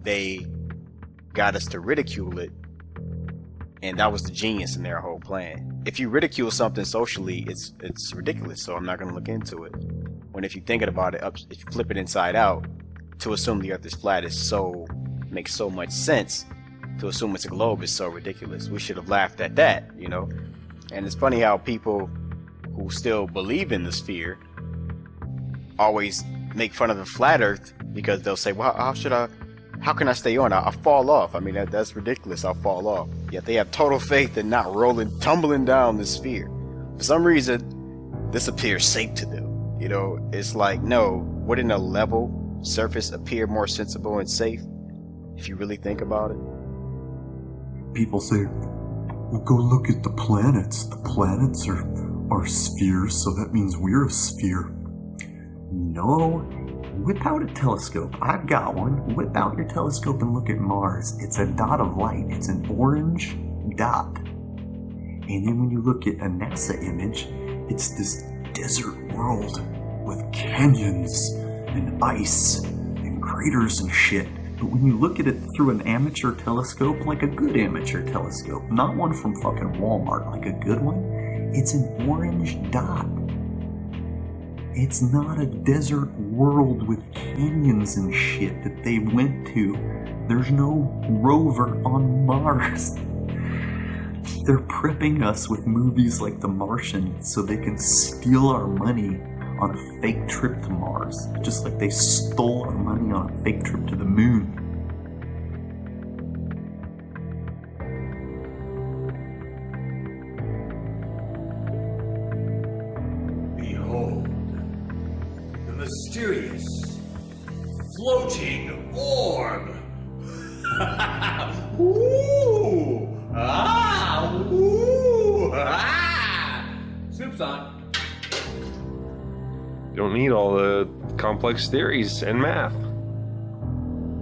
they got us to ridicule it, and that was the genius in their whole plan. If you ridicule something socially, it's ridiculous, so I'm not going to look into it. When if you're thinking about it, if you flip it inside out, to assume the earth is flat makes so much sense. To assume it's a globe is so ridiculous. We should have laughed at that, you know. And it's funny how people who still believe in the sphere always make fun of the flat earth, because they'll say, well, how can I stay on? I'll fall off. I mean, that's ridiculous. I'll fall off. Yet they have total faith in not tumbling down the sphere. For some reason, this appears safe to them. You know, it's like, no, wouldn't a level surface appear more sensible and safe if you really think about it? People say, well, go look at the planets. The planets are spheres, so that means we're a sphere. No, whip out a telescope. I've got one. Whip out your telescope and look at Mars. It's a dot of light. It's an orange dot. And then when you look at a NASA image, it's this desert world with canyons and ice and craters and shit. But when you look at it through an amateur telescope, like a good amateur telescope, not one from fucking Walmart, like a good one, it's an orange dot. It's not a desert world with canyons and shit that they went to. There's no rover on Mars. They're prepping us with movies like The Martian so they can steal our money on a fake trip to Mars, just like they stole our money on a fake trip to the moon. Behold, the mysterious floating orb. Ooh! Ah! Ooh! Ah! Soup's on. You don't need all the complex theories and math.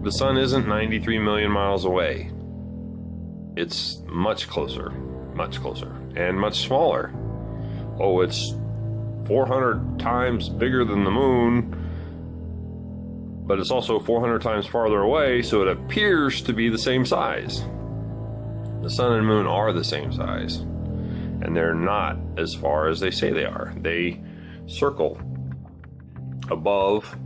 The sun isn't 93 million miles away. It's much closer, and much smaller. Oh, it's 400 times bigger than the moon, but it's also 400 times farther away, so it appears to be the same size. The sun and moon are the same size, and they're not as far as they say they are. They circle above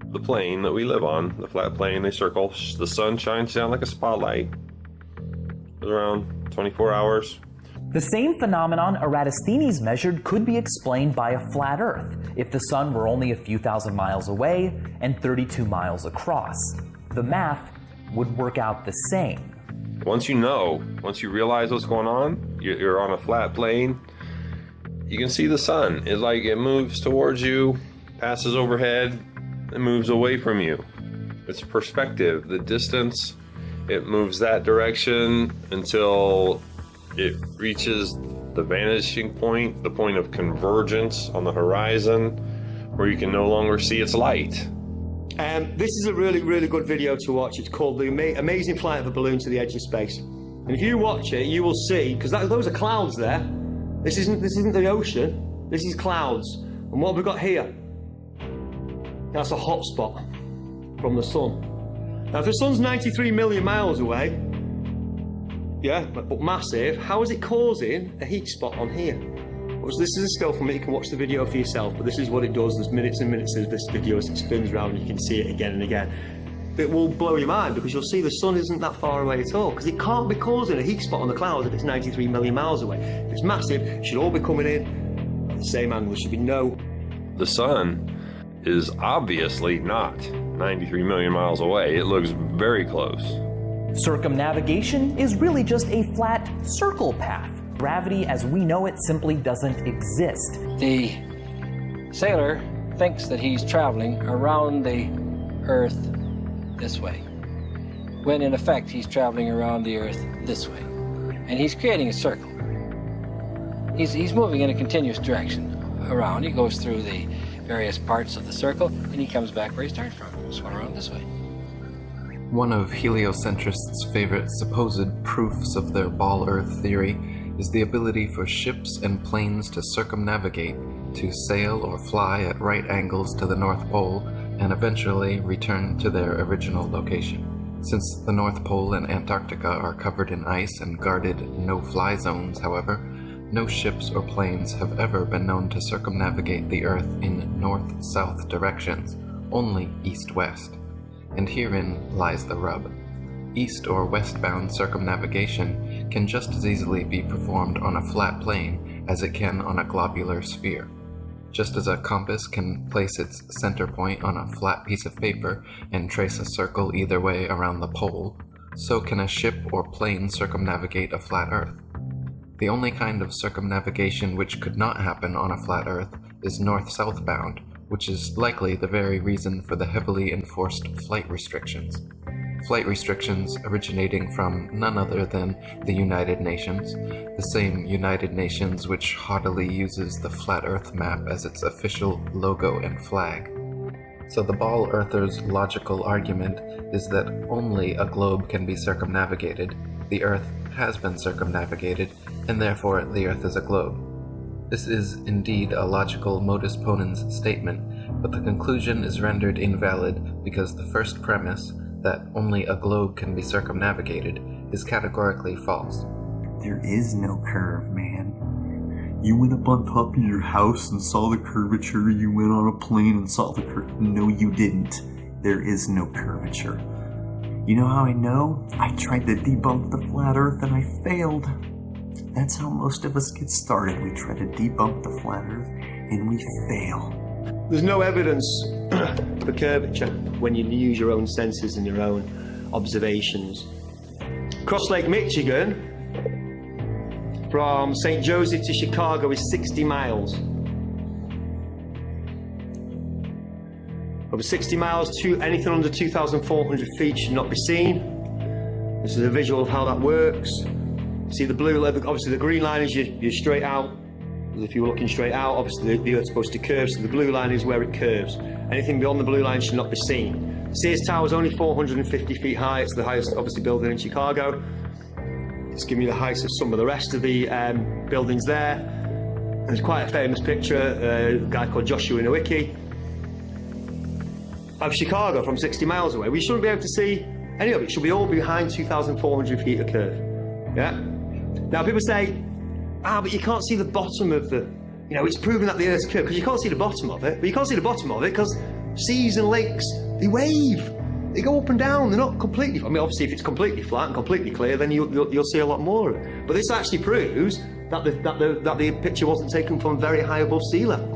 the plane that we live on, the flat plane. They circle. The sun shines down like a spotlight. It's around 24 hours. The same phenomenon Eratosthenes measured could be explained by a flat Earth if the sun were only a few thousand miles away and 32 miles across. The math would work out the same. Once you realize what's going on, you're on a flat plane, you can see the sun. It's like it moves towards you, passes overhead, and moves away from you. It's perspective, the distance. It moves that direction until it reaches the vanishing point, the point of convergence on the horizon, where you can no longer see its light. This is a really, really good video to watch. It's called The Amazing Flight of a Balloon to the Edge of Space. And if you watch it, you will see, because those are clouds there. This isn't the ocean. This is clouds. And what have we got here? That's a hot spot from the sun. Now, if the sun's 93 million miles away, yeah, but massive, how is it causing a heat spot on here? Well, this is a still from it. You can watch the video for yourself, but this is what it does. There's minutes and minutes of this video as it spins around, and you can see it again and again. It will blow your mind, because you'll see the sun isn't that far away at all, because it can't be causing a heat spot on the clouds if it's 93 million miles away. If it's massive, it should all be coming in at the same angle. There should be no... The sun is obviously not 93 million miles away. It looks very close. Circumnavigation is really just a flat circle path. Gravity as we know it simply doesn't exist. The sailor thinks that he's traveling around the Earth this way, when in effect he's traveling around the Earth this way. And he's creating a circle. He's moving in a continuous direction around. He goes through the various parts of the circle, and he comes back where he started from. Just went around this way. One of heliocentrists' favorite supposed proofs of their ball Earth theory is the ability for ships and planes to circumnavigate to sail or fly at right angles to the North Pole and eventually return to their original location. Since the North Pole and Antarctica are covered in ice and guarded no-fly zones, however, no ships or planes have ever been known to circumnavigate the Earth in north-south directions, only east-west. And herein lies the rub. East or westbound circumnavigation can just as easily be performed on a flat plane as it can on a globular sphere. Just as a compass can place its center point on a flat piece of paper and trace a circle either way around the pole, so can a ship or plane circumnavigate a flat Earth. The only kind of circumnavigation which could not happen on a flat Earth is north-south bound, which is likely the very reason for the heavily enforced flight restrictions. Flight restrictions originating from none other than the United Nations, the same United Nations which haughtily uses the Flat Earth map as its official logo and flag. So the ball earther's logical argument is that only a globe can be circumnavigated, the Earth has been circumnavigated, and therefore the Earth is a globe. This is indeed a logical modus ponens statement, but the conclusion is rendered invalid because the first premise, that only a globe can be circumnavigated, is categorically false. There is no curve, man. You went up on top of your house and saw the curvature. You went on a plane and saw the curve. No, you didn't. There is no curvature. You know how I know? I tried to debunk the flat Earth and I failed. That's how most of us get started. We try to debunk the flat Earth and we fail. There's no evidence for curvature when you use your own senses and your own observations. Cross Lake Michigan, from St. Joseph to Chicago, is 60 miles. Over 60 miles, anything under 2,400 feet should not be seen. This is a visual of how that works. See the blue, obviously the green line is you're straight out. If you were looking straight out, obviously the Earth's supposed to curve, so the blue line is where it curves. Anything beyond the blue line should not be seen. Sears Tower is only 450 feet high. It's the highest, obviously, building in Chicago. It's giving you the height of some of the rest of the buildings there. There's quite a famous picture, a guy called Joshua Nowicki, of Chicago from 60 miles away. We shouldn't be able to see any of it. It should be all behind 2,400 feet of curve. Yeah? Now, people say, but you can't see the bottom of the, it's proven that the Earth's curved, because you can't see the bottom of it. But you can't see the bottom of it because seas and lakes, they wave. They go up and down. They're not completely, obviously if it's completely flat and completely clear, then you'll see a lot more of it. But this actually proves that the picture wasn't taken from very high above sea level.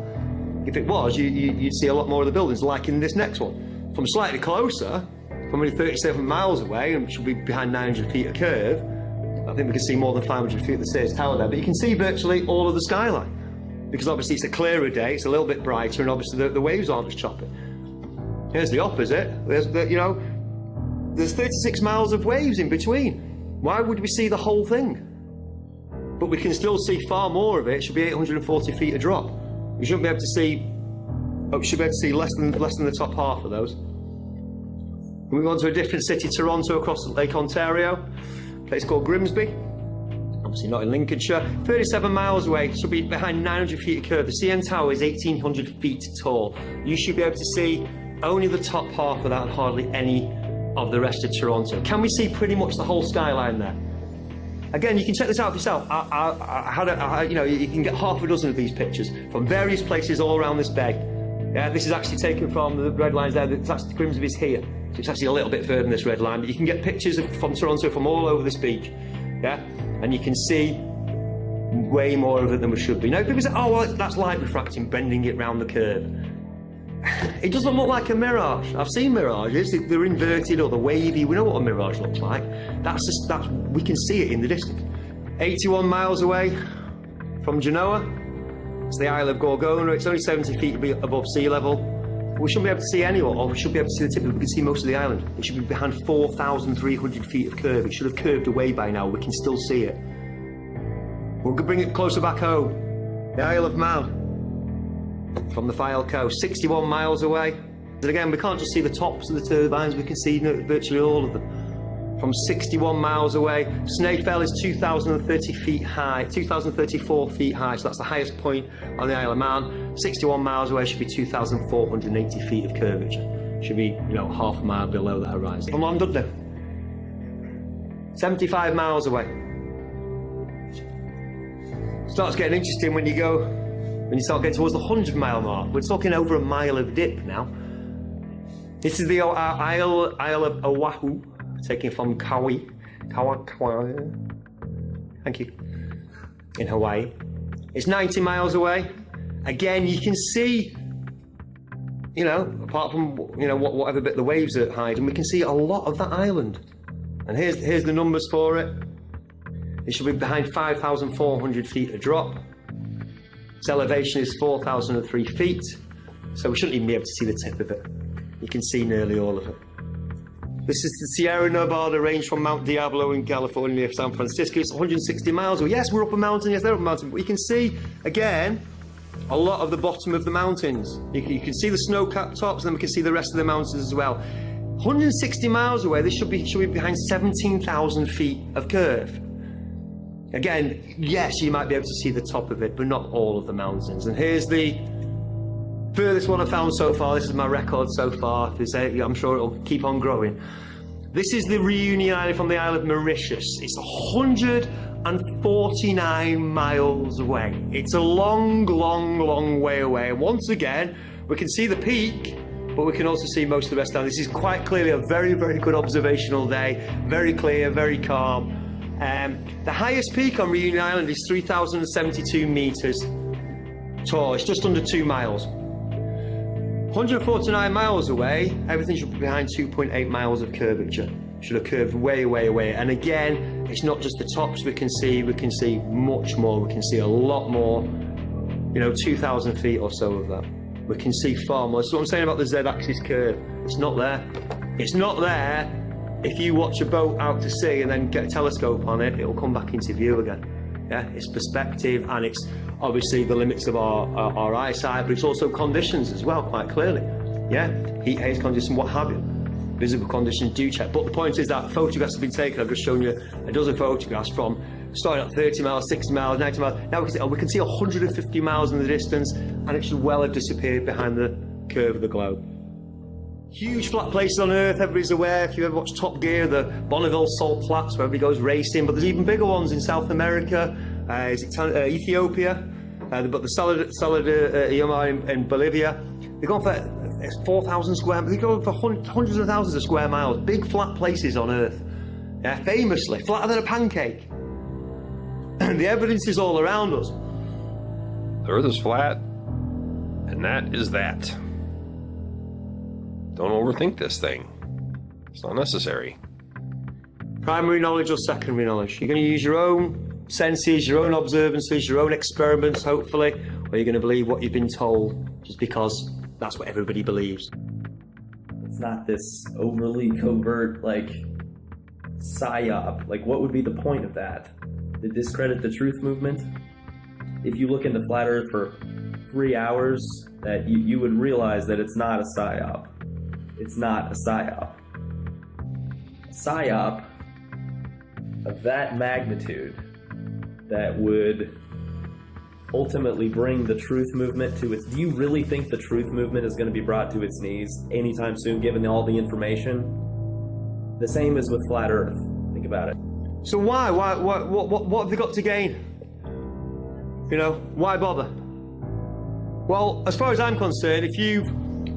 If it was, you'd see a lot more of the buildings, like in this next one. From slightly closer, from only 37 miles away, and should be behind 900 feet of curve, I think we can see more than 500 feet of the Sears Tower there, but you can see virtually all of the skyline. Because obviously it's a clearer day, it's a little bit brighter, and obviously the waves aren't as choppy. Here's the opposite. There's 36 miles of waves in between. Why would we see the whole thing? But we can still see far more of it. It should be 840 feet a drop. We shouldn't be able to see, we should be able to see less than the top half of those. We move on to a different city, Toronto, across Lake Ontario. Place called Grimsby, obviously not in Lincolnshire. 37 miles away, should be behind 900 feet of curve. The CN Tower is 1,800 feet tall. You should be able to see only the top half of that and hardly any of the rest of Toronto. Can we see pretty much the whole skyline there? Again, you can check this out for yourself. You can get half a dozen of these pictures from various places all around this bay. Yeah, this is actually taken from the red lines there. It's actually Grimsby's here. So it's actually a little bit further than this red line, but you can get pictures from Toronto from all over this beach, yeah? And you can see way more of it than we should be. Now, people say, that's light refracting, bending it round the curve. It doesn't look like a mirage. I've seen mirages, they're inverted or they're wavy. We know what a mirage looks like. We can see it in the distance. 81 miles away from Genoa, it's the Isle of Gorgona. It's only 70 feet above sea level. We shouldn't be able to see anyone, or we should be able to see the tip, but we can see most of the island. It should be behind 4,300 feet of curve. It should have curved away by now. We can still see it. We'll bring it closer back home. The Isle of Man, from the Fylde coast, 61 miles away. And again, we can't just see the tops of the turbines, we can see virtually all of them. from 61 miles away. Snaefell is 2,030 feet high, 2,034 feet high, so that's the highest point on the Isle of Man. 61 miles away should be 2,480 feet of curvature. Should be, you know, half a mile below the horizon. From London, 75 miles away. Starts getting interesting when you start getting towards the 100-mile mark. We're talking over a mile of dip now. This is the Isle of Oahu, taken from Kauai. Thank you. In Hawaii. It's 90 miles away. Again, you can see, you know, apart from, you know, whatever bit the waves are hiding, we can see a lot of that island. And here's the numbers for it. It should be behind 5,400 feet of drop. Its elevation is 4,003 feet, so we shouldn't even be able to see the tip of it. You can see nearly all of it. This is the Sierra Nevada range from Mount Diablo in California, San Francisco. It's 160 miles away. Yes, we're up a mountain. Yes, they're up a mountain. But you can see, again, a lot of the bottom of the mountains. You can see the snow-capped tops, and then we can see the rest of the mountains as well. 160 miles away, this should be behind 17,000 feet of curve. Again, yes, you might be able to see the top of it, but not all of the mountains. And here's the furthest one I've found so far. This is my record so far. I'm sure it'll keep on growing. This is the reunion island from the Isle of Mauritius. It's 149 miles away. It's a long, long, long way away. And once again, we can see the peak, but we can also see most of the rest down. This is quite clearly a very, very good observational day. Very clear, very calm. The highest peak on Reunion Island is 3,072 meters tall. It's just under 2 miles. 149 miles away, everything should be behind 2.8 miles of curvature. Should have curved way, way away. And again, it's not just the tops we can see much more. We can see a lot more, you know, 2,000 feet or so of that. We can see far more. That's what I'm saying about the Z-axis curve. It's not there. It's not there. If you watch a boat out to sea and then get a telescope on it, it'll come back into view again. Yeah, it's perspective, and it's obviously the limits of our eyesight, but it's also conditions as well, quite clearly. Yeah, heat, haze conditions, what have you. Visible conditions do check. But the point is that photographs have been taken. I've just shown you a dozen photographs from starting at 30 miles, 60 miles, 90 miles. Now we can see 150 miles in the distance, and it should well have disappeared behind the curve of the globe. Huge flat places on Earth, everybody's aware. If you ever watch Top Gear, the Bonneville Salt Flats, where everybody goes racing, but there's even bigger ones in South America. Ethiopia? But the Saladillo in Bolivia. They're going for 4,000 square. They go for hundreds of thousands of square miles. Big flat places on Earth. Yeah, famously flatter than a pancake. The evidence is all around us. The Earth is flat, and that is that. Don't overthink this thing. It's not necessary. Primary knowledge or secondary knowledge? You're going to use your own senses, your own observances, your own experiments, hopefully, or you're going to believe what you've been told just because that's what everybody believes. It's not this overly covert, like, psyop. Like, what would be the point of that? To discredit the truth movement? If you look into Flat Earth for 3 hours, that you would realize that it's not a psyop. It's not a psyop. A psyop of that magnitude that would ultimately bring the truth movement to its... Do you really think the truth movement is going to be brought to its knees anytime soon, given all the information? The same as with Flat Earth. Think about it. So why? What have they got to gain? You know, why bother? Well, as far as I'm concerned,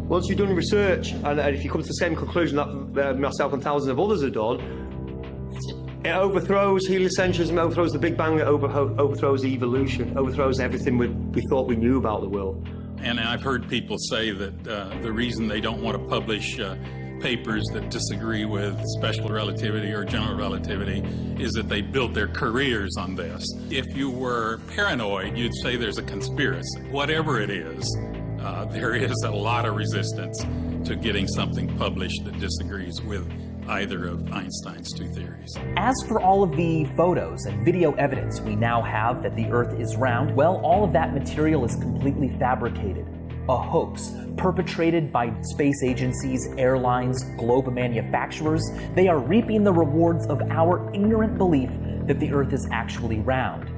once you've done research, and if you come to the same conclusion that myself and thousands of others have done, it overthrows heliocentrism, overthrows the Big Bang, it overthrows evolution, overthrows everything we thought we knew about the world. And I've heard people say that the reason they don't want to publish papers that disagree with special relativity or general relativity is that they built their careers on this. If you were paranoid, you'd say there's a conspiracy. Whatever it is, there is a lot of resistance to getting something published that disagrees with either of Einstein's two theories. As for all of the photos and video evidence we now have that the Earth is round, well, all of that material is completely fabricated. a hoax perpetrated by space agencies, airlines, globe manufacturers. They are reaping the rewards of our ignorant belief that the Earth is actually round.